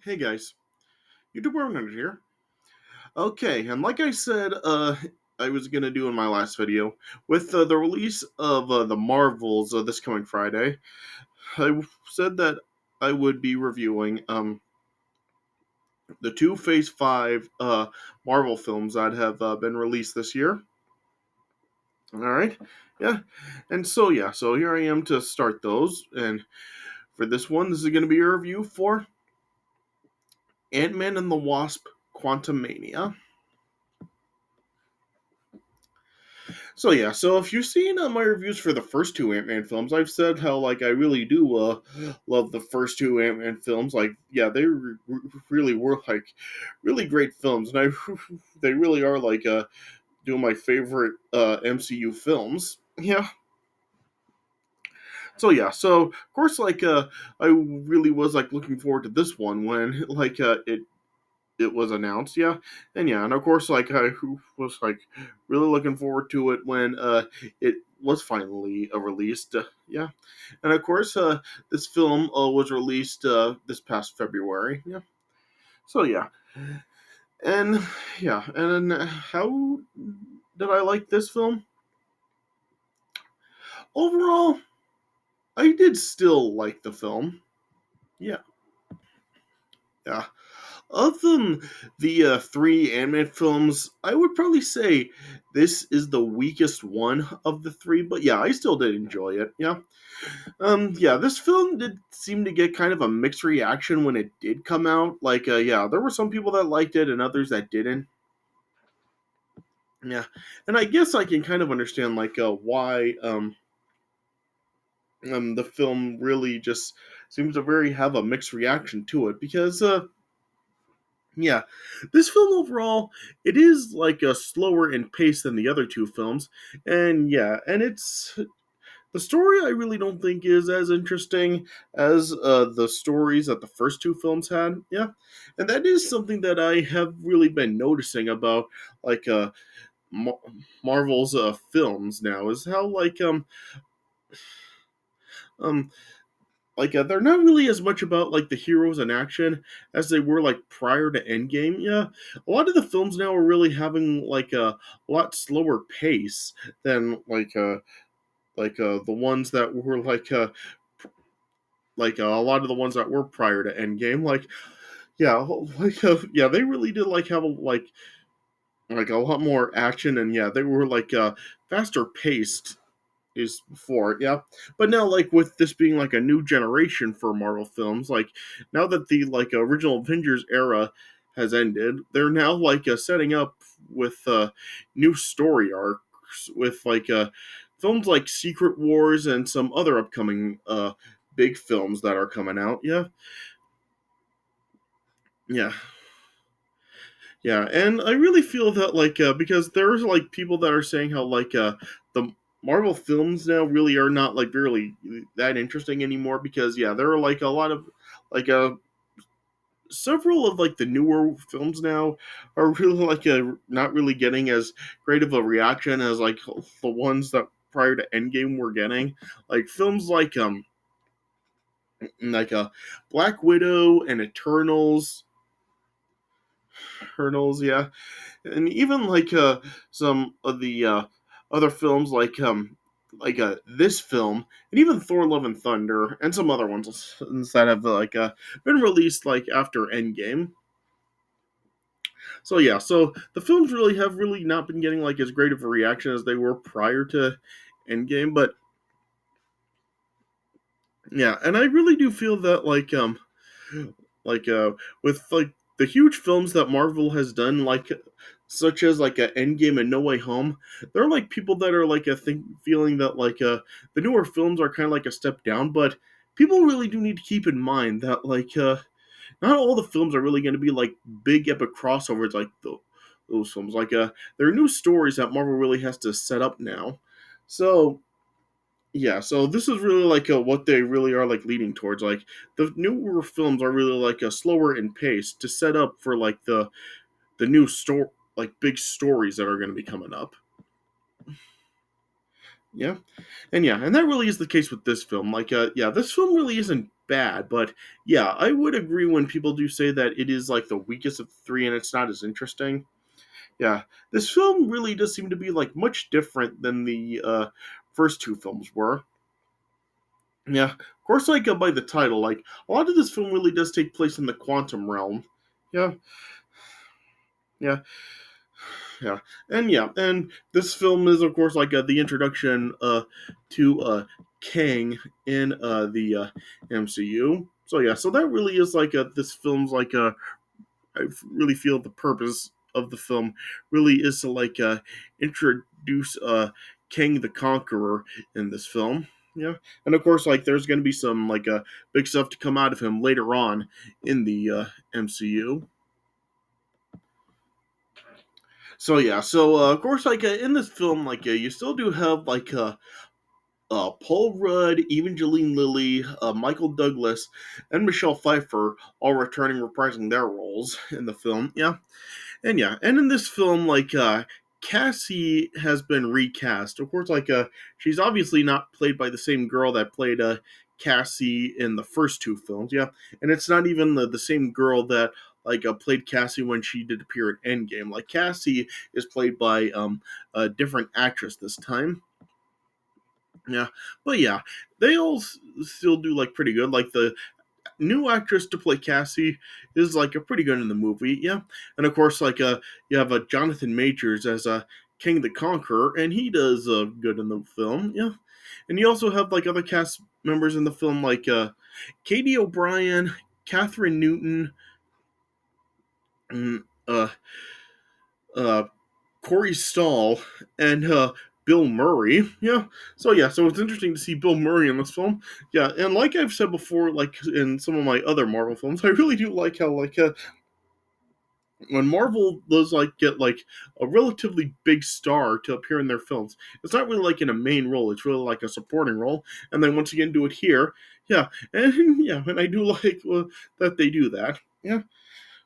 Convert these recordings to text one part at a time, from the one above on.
Hey guys, YouTube Nerd here. Okay, and like I said, I was gonna do in my last video, with the release of the Marvels this coming Friday, said that I would be reviewing the two Phase 5 Marvel films that have been released this year. Alright, yeah, and so here I am to start those, and for this one, this is gonna be a review for Ant-Man and the Wasp Quantumania. So if you've seen my reviews for the first two Ant Man films, I've said how I really do love the first two Ant Man films. They really were really great films, and I they really are two of my favorite MCU films. Yeah. So of course I really was looking forward to this one when it was announced, yeah, and of course, I was really looking forward to it when it was finally released, yeah, and of course, this film was released this past February, yeah. So and and how did I like this film? Overall, I did still like the film, yeah, yeah. Of the three animated films, I would probably say this is the weakest one of the three, but yeah, I still did enjoy it. Yeah. Yeah, this film did seem to get kind of a mixed reaction when it did come out. Yeah, there were some people that liked it and others that didn't. Yeah. And I guess I can kind of understand why the film really just seems to very have a mixed reaction to it because yeah, this film overall, it is a slower in pace than the other two films, and yeah, and it's the story I really don't think is as interesting as the stories that the first two films had. Yeah, and that is something that I have really been noticing about like uh Mar- Marvel's films now is how um they're not really as much about the heroes in action as they were prior to Endgame. Yeah, a lot of the films now are really having a lot slower pace than the ones that were a lot of the ones that were prior to Endgame. Yeah, yeah, they really did have a lot more action, and yeah, they were faster paced is before, yeah. But now, with this being a new generation for Marvel films, now that the original Avengers era has ended, they're now setting up with new story arcs with films like Secret Wars and some other upcoming big films that are coming out. Yeah, yeah. Yeah, and I really feel that because there's people that are saying how the Marvel films now really are not really that interesting anymore because yeah, there are a lot of like several of the newer films now are really not really getting as great of a reaction as the ones that prior to Endgame were getting. Films like Black Widow and Eternals, yeah, and even some of the other films this film and even Thor: Love and Thunder and some other ones that have been released after Endgame. So the films really not been getting as great of a reaction as they were prior to Endgame, but yeah, and I really do feel that like with the huge films that Marvel has done, such as a Endgame and No Way Home, there are people that are feeling that the newer films are kind of a step down, but people really do need to keep in mind that not all the films are really going to be big epic crossovers those films. There are new stories that Marvel really has to set up now. So yeah, so this is really what they really are leading towards. The newer films are really slower in pace to set up for the new story, big stories that are going to be coming up. Yeah, and that really is the case with this film. Yeah, this film really isn't bad, but yeah, I would agree when people do say that it is like the weakest of the three and it's not as interesting. Yeah, this film really does seem to be like much different than the first two films were. Yeah, of course, by the title, like a lot of this film really does take place in the quantum realm. Yeah, yeah, and this film is of course the introduction to Kang in the MCU. So yeah, so that really is this film's I really feel the purpose of the film really is to introduce Kang the Conqueror in this film. Yeah, and of course there's going to be some big stuff to come out of him later on in the MCU. So yeah, so of course in this film you still do have Paul Rudd, Evangeline Lilly, Michael Douglas, and Michelle Pfeiffer all returning reprising their roles in the film. Yeah, and in this film, Cassie has been recast. Of course, she's obviously not played by the same girl that played Cassie in the first two films. Yeah, and it's not even the same girl that played Cassie when she did appear at Endgame. Like Cassie is played by a different actress this time. Yeah, but yeah, they all still do pretty good. Like the new actress to play Cassie is a pretty good in the movie, yeah. And of course, you have Jonathan Majors as King the Conqueror, and he does good in the film, yeah. And you also have other cast members in the film Katie O'Brien, Catherine Newton, and, uh, Corey Stahl, and Bill Murray. So it's interesting to see Bill Murray in this film. Yeah, and like I've said before, in some of my other Marvel films, I really do like how when Marvel does get a relatively big star to appear in their films, it's not really in a main role. It's really a supporting role, and then once again do it here. Yeah, and yeah, and I do like that they do that. Yeah.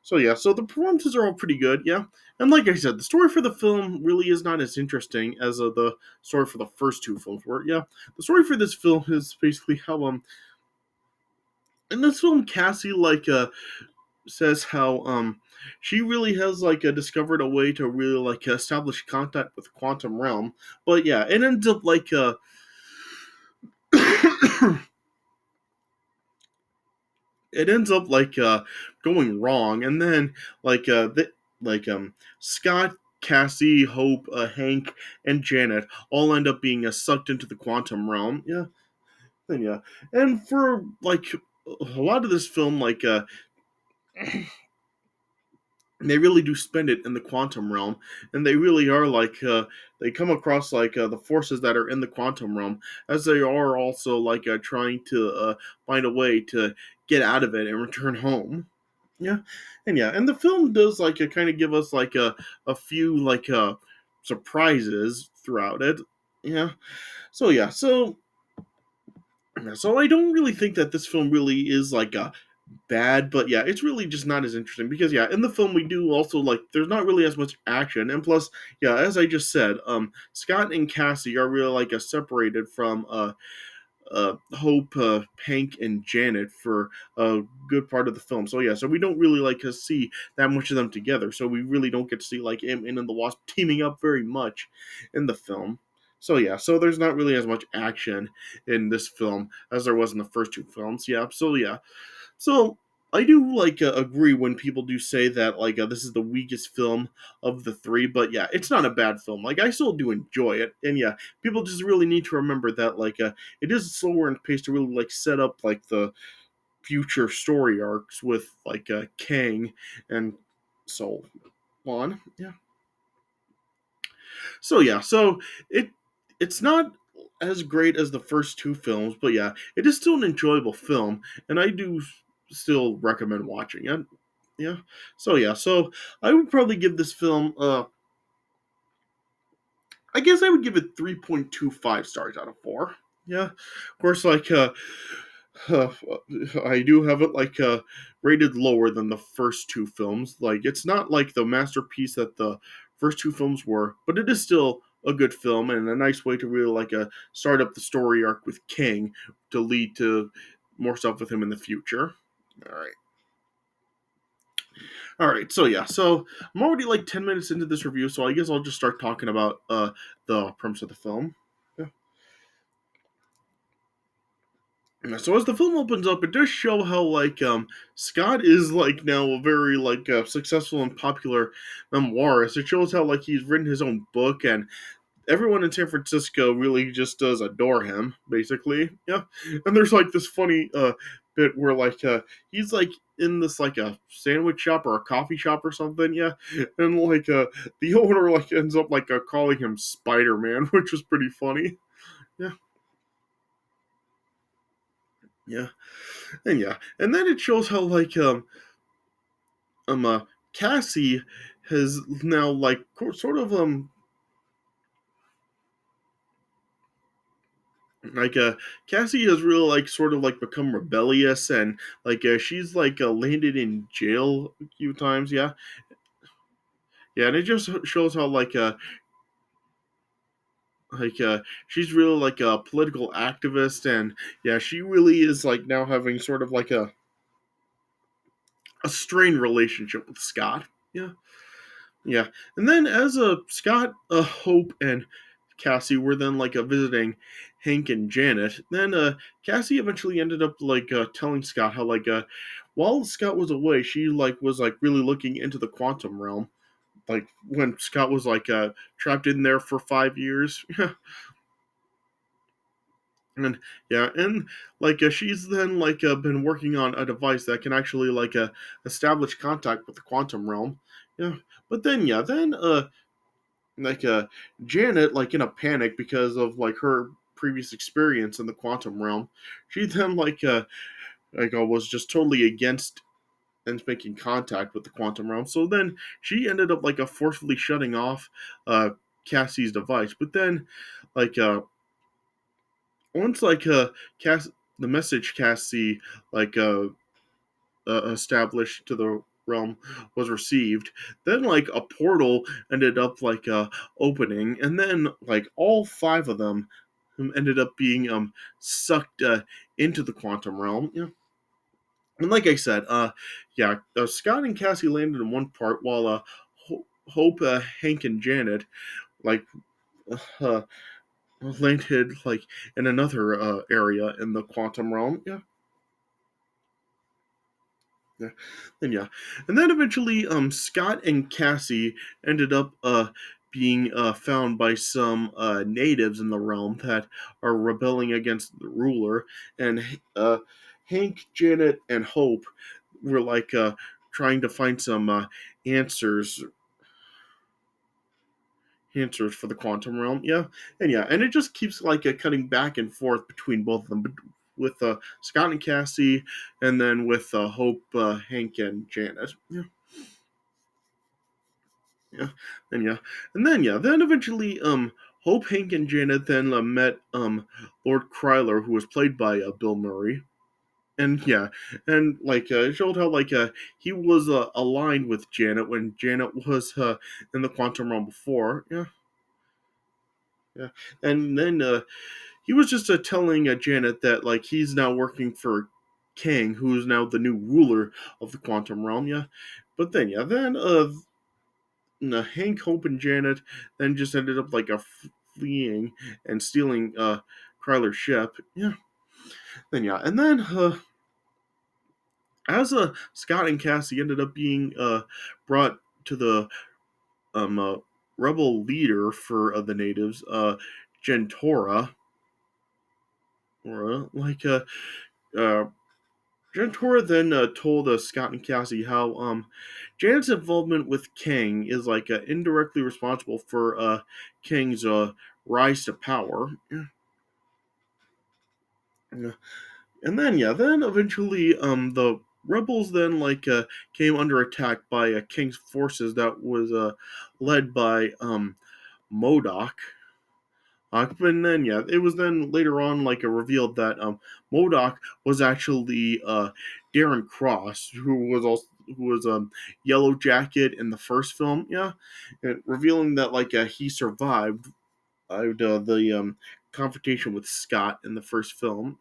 So yeah, so the performances are all pretty good, yeah. And like I said, the story for the film really is not as interesting as the story for the first two films were. Yeah, the story for this film is basically how in this film Cassie says how she really has discovered a way to really establish contact with the quantum realm, but yeah, it ends up it ends up going wrong, and then Scott, Cassie, Hope, Hank, and Janet all end up being sucked into the quantum realm. Yeah, and yeah, and for a lot of this film, they really do spend it in the quantum realm, and they really are they come across the forces that are in the quantum realm, as they are also trying to find a way to get out of it and return home. Yeah, and the film does kind of give us a few surprises throughout it. Yeah, so yeah, so I don't really think that this film really is a bad, but yeah, it's really just not as interesting because yeah, in the film we do also there's not really as much action, and plus, yeah, as I just said, Scott and Cassie are really separated from Hope, Hank, and Janet for a good part of the film. So yeah, so we don't really see that much of them together. So we really don't get to see Ant-Man and the Wasp teaming up very much in the film. So yeah, so there's not really as much action in this film as there was in the first two films. So I do agree when people do say that this is the weakest film of the three, but yeah, it's not a bad film. I still do enjoy it, and yeah, people just really need to remember that it is slower in pace to really set up the future story arcs with Kang and so on. Yeah. So yeah, so it's not as great as the first two films, but yeah, it is still an enjoyable film, and I do still recommend watching it. Yeah. So yeah, so I would probably give this film I guess I would give it 3.25 stars out of 4. Yeah. Of course uh, I do have it rated lower than the first two films. It's not the masterpiece that the first two films were, but it is still a good film and a nice way to really start up the story arc with King to lead to more stuff with him in the future. All right. All right, so yeah, so I'm already like 10 minutes into this review, so I guess I'll just start talking about the premise of the film. Yeah. So as the film opens up, it does show how Scott is like now a very successful and popular memoirist. It shows how like he's written his own book, and everyone in San Francisco really just does adore him, basically. Yeah. And there's like this funny bit where he's like in this like a sandwich shop or a coffee shop or something, yeah. And the owner like ends up calling him Spider Man, which was pretty funny. Yeah. Yeah. And yeah. And then it shows how um uh Cassie has now sort of like Cassie has really sort of become rebellious, and she's landed in jail a few times, yeah. Yeah, and it just shows how she's really a political activist, and yeah, she really is now having sort of a strained relationship with Scott. Yeah. Yeah, and then as Scott, Hope, and Cassie were then visiting Hank and Janet. Then Cassie eventually ended up telling Scott how while Scott was away, she was really looking into the quantum realm. Like when Scott was trapped in there for 5 years. And yeah, and she's then been working on a device that can actually establish contact with the quantum realm. Yeah, but then yeah, then like uh Janet, in a panic because of her previous experience in the quantum realm, she then was just totally against and making contact with the quantum realm. So then she ended up forcefully shutting off Cassie's device. But then like once Cass the message Cassie like established to the realm was received, then a portal ended up opening, and then all five of them ended up being sucked into the quantum realm. Yeah. And like I said, yeah, Scott and Cassie landed in one part, while Hope, Hank, and Janet like uh, landed in another area in the quantum realm. Yeah. Yeah. And yeah. And then eventually Scott and Cassie ended up being found by some natives in the realm that are rebelling against the ruler, and Hank, Janet, and Hope were trying to find some answers answers for the quantum realm. Yeah. And yeah, and it just keeps cutting back and forth between both of them, but with Scott and Cassie, and then with Hope, Hank, and Janet. Yeah. Yeah. And yeah. And then yeah, then eventually Hope, Hank, and Janet then met Lord Kryler, who was played by Bill Murray. And yeah, and it showed how he was aligned with Janet when Janet was in the quantum realm before. Yeah. Yeah. And then he was just telling Janet that he's now working for Kang, who is now the new ruler of the quantum realm. Yeah. But then yeah, then Hank, Hope, and Janet then just ended up fleeing and stealing Kryler's ship. Yeah. Then yeah, and then as Scott and Cassie ended up being brought to the um uh, rebel leader for the natives, Gentora, or uh Gentora then told Scott and Cassie how Janet's involvement with Kang is indirectly responsible for Kang's rise to power. Yeah. And then yeah, then eventually the rebels then came under attack by Kang's forces that was led by Modoc. But then yeah, it was then later on revealed that Modoc was actually Darren Cross, who was Yellow Jacket in the first film. Yeah, and revealing that he survived the confrontation with Scott in the first film.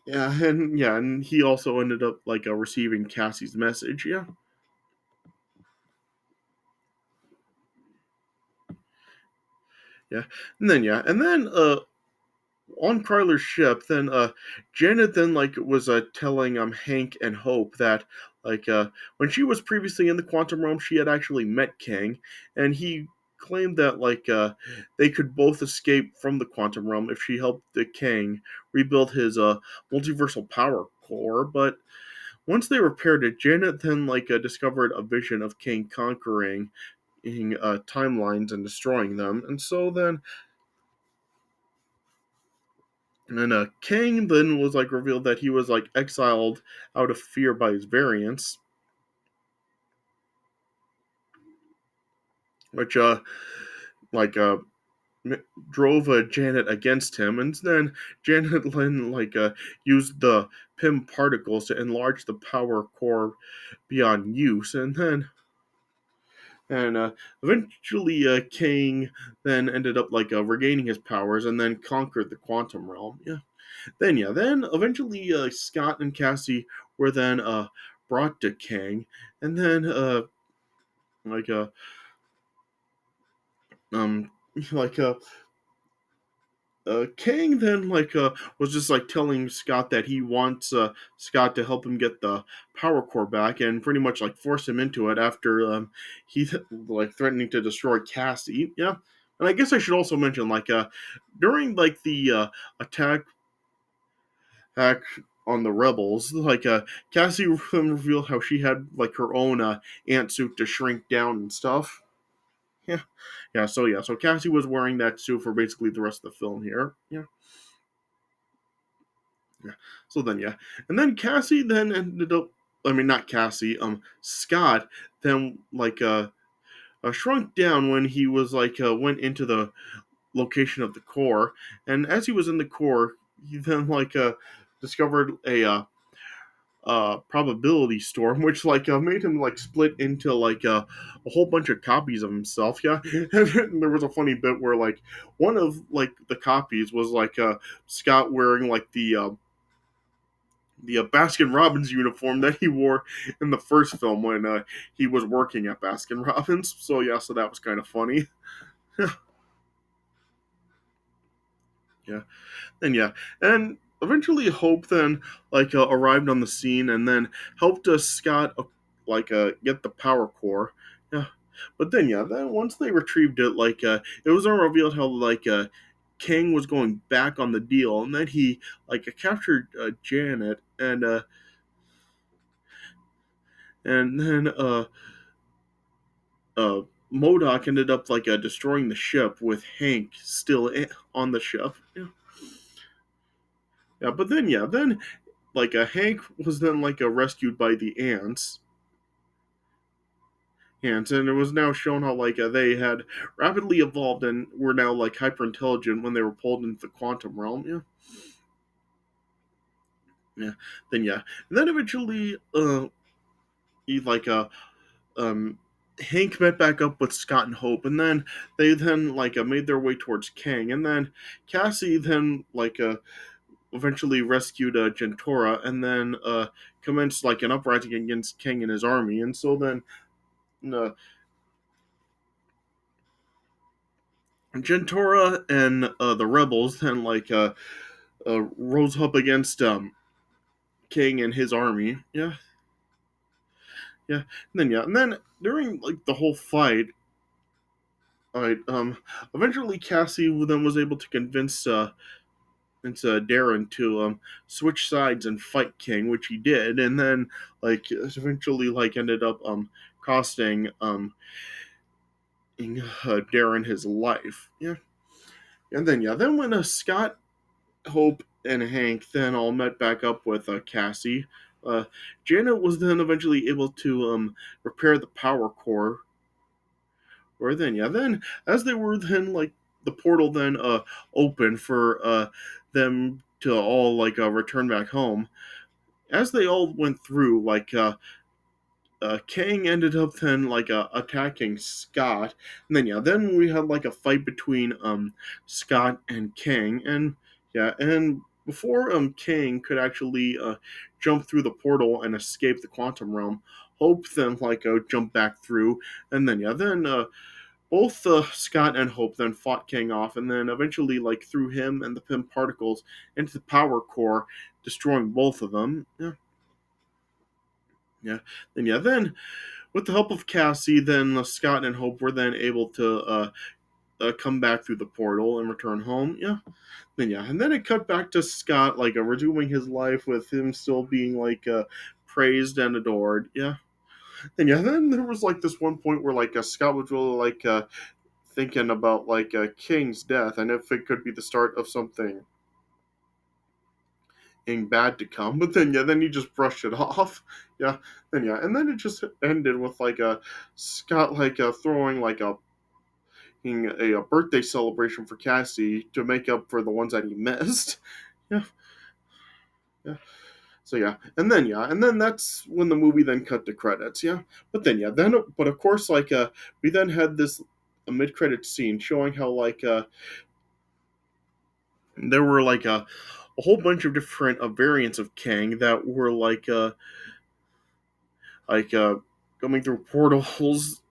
Yeah, and he also ended up like receiving Cassie's message. Yeah, and then on Kryler's ship, then Janet then like was telling Hank and Hope that like when she was previously in the quantum realm, she had actually met Kang, and he claimed that like they could both escape from the quantum realm if she helped the Kang rebuild his multiversal power core. But once they repaired it, Janet then like discovered a vision of Kang conquering timelines and destroying them, and so then and then Kang then was like revealed that he was like exiled out of fear by his variants, which like drove Janet against him, and then Janet then like used the Pym particles to enlarge the power core beyond use, and eventually Kang then ended up like regaining his powers and then conquered the quantum realm. Then eventually Scott and Cassie were then brought to Kang, and then like um like Kang then like was just like telling Scott that he wants Scott to help him get the power core back and pretty much like force him into it after he like threatening to destroy Cassie. Yeah. And I guess I should also mention like during like the attack on the rebels. Like Cassie revealed how she had like her own ant suit to shrink down and stuff. Yeah, So Cassie was wearing that suit for basically the rest of the film here. Yeah. And then Cassie then ended up. I mean, not Cassie. Scott then like shrunk down when he was like went into the location of the core, and as he was in the core, he then like discovered a probability storm, which like made him like split into like a whole bunch of copies of himself. Yeah, and there was a funny bit where like one of like the copies was like Scott wearing like the Baskin Robbins uniform that he wore in the first film when he was working at Baskin Robbins. So yeah, so that was kind of funny. Yeah, and and eventually Hope then like arrived on the scene and then helped Scott like get the power core. Yeah, but then once they retrieved it, like it was revealed how like King was going back on the deal, and then he like captured Janet, and then uh Modoc ended up like destroying the ship with Hank still on the ship. But then like Hank was then like rescued by the ants, and it was now shown how like they had rapidly evolved and were now like hyper intelligent when they were pulled into the quantum realm. Yeah. And then eventually, he like um. Hank met back up with Scott and Hope, and then they then like made their way towards Kang, and then Cassie then like eventually rescued Gentora, and then commenced like an uprising against Kang and his army, and so then uh, Gentora and the rebels then like rose up against King and his army. And then during like the whole fight, eventually Cassie then was able to convince Darren to switch sides and fight King, which he did, and then like eventually like ended up costing Darren his life. Then when Scott, Hope, and Hank then all met back up with Cassie, uh, Janet was then eventually able to repair the power core. Or then as they were then like the portal then opened for them to all like return back home. As they all went through, like Kang ended up then attacking Scott, and then then we had like a fight between Scott and Kang, and and before Kang could actually jump through the portal and escape the quantum realm, Hope then jumped back through, and then both Scott and Hope then fought Kang off, and then eventually threw him and the Pym particles into the power core, destroying both of them. Yeah, then with the help of Cassie, then Scott and Hope were then able to come back through the portal and return home. And then it cut back to Scott resuming his life with him still being praised and adored. Then there was this one point where Scott was really thinking about King's death and if it could be the start of something bad to come. But then he just brushed it off. And then it just ended with a Scott throwing a birthday celebration for Cassie to make up for the ones that he missed. Yeah, yeah. So and then that's when the movie then cut to credits. But of course we then had this a mid credit scene showing how there were a whole bunch of different variants of Kang that were like uh coming through portals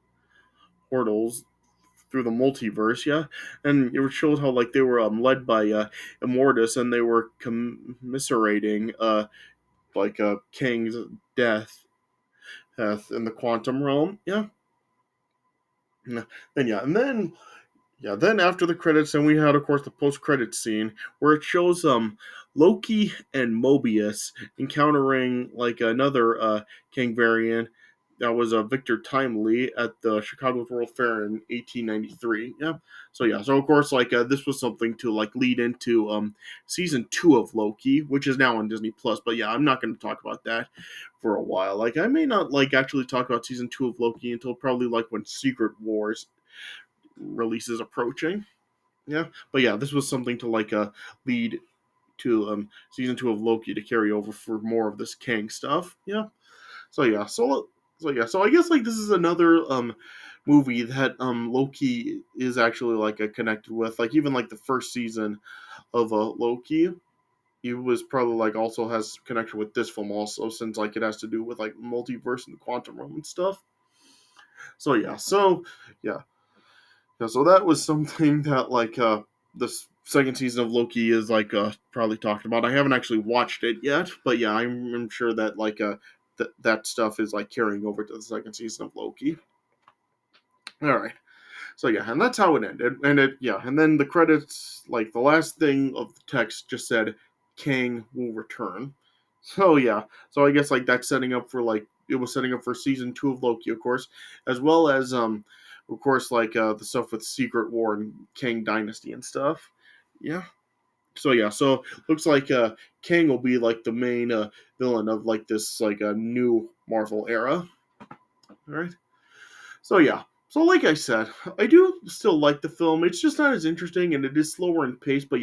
through the multiverse, and it showed how they were led by Immortus, and they were commiserating Kang's death in the quantum realm, and then after the credits, then we had, of course, the post-credit scene where it shows Loki and Mobius encountering another King variant that was Victor Timely at the Chicago World Fair in 1893. So of course this was something to lead into season 2 of Loki, which is now on Disney Plus. But I'm not going to talk about that for a while. I may not actually talk about season 2 of Loki until probably when Secret Wars release is approaching. But this was something to lead to season 2 of Loki to carry over for more of this Kang stuff. So so I guess this is another movie that Loki is actually connected with. Even the first season of Loki, he was probably also has connection with this film also, since it has to do with multiverse and the quantum realm and stuff. So so that was something that this second season of Loki is probably talked about. I haven't actually watched it yet, but I'm sure that that stuff is carrying over to the second season of Loki. All right. So and that's how it ended. And and then the credits, the last thing of the text just said Kang will return. So so I guess that's setting up for it was setting up for season 2 of Loki, of course, as well as of course the stuff with Secret War and Kang Dynasty and stuff. Yeah. So looks like Kang will be the main villain of this a new Marvel era. All right. So So like I said, I do still like the film. It's just not as interesting and it is slower in pace, but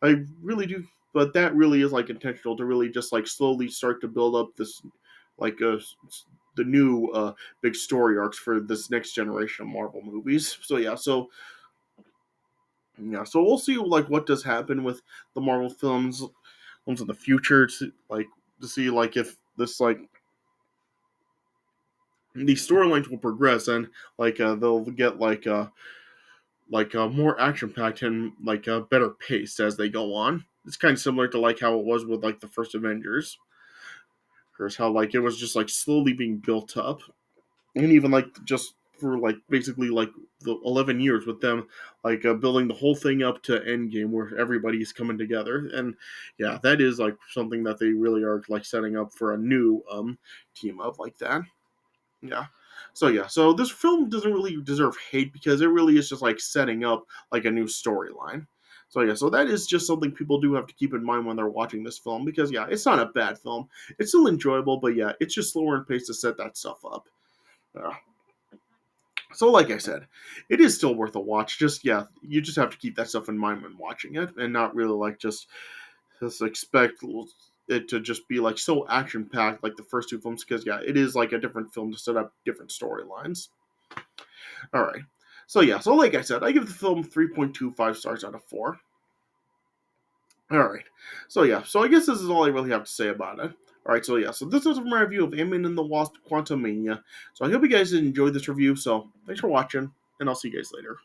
I really do, but that really is intentional to really just slowly start to build up this like uh the new big story arcs for this next generation of Marvel movies. So we'll see what does happen with the Marvel films in the future to to see if this these storylines will progress and they'll get more action packed and better paced as they go on. It's kind of similar to how it was with the first Avengers. Here's how it was just slowly being built up, and even just for basically the 11 years with them building the whole thing up to Endgame where everybody's coming together. And that is something that they really are setting up for a new team up like that. Yeah. So this film doesn't really deserve hate because it really is just setting up a new storyline. So that is just something people do have to keep in mind when they're watching this film because it's not a bad film. It's still enjoyable, but it's just slower in pace to set that stuff up. Uh, so like I said, it is still worth a watch. Just you just have to keep that stuff in mind when watching it and not really just expect it to just be like so action packed like the first two films, because yeah, it is like a different film to set up different storylines. All right. So yeah, so like I said, I give the film 3.25 stars out of 4. All right. So yeah, so I guess this is all I really have to say about it. All right, so yeah, so this is my review of Ant-Man and the Wasp: Quantumania. So I hope you guys enjoyed this review. So thanks for watching, and I'll see you guys later.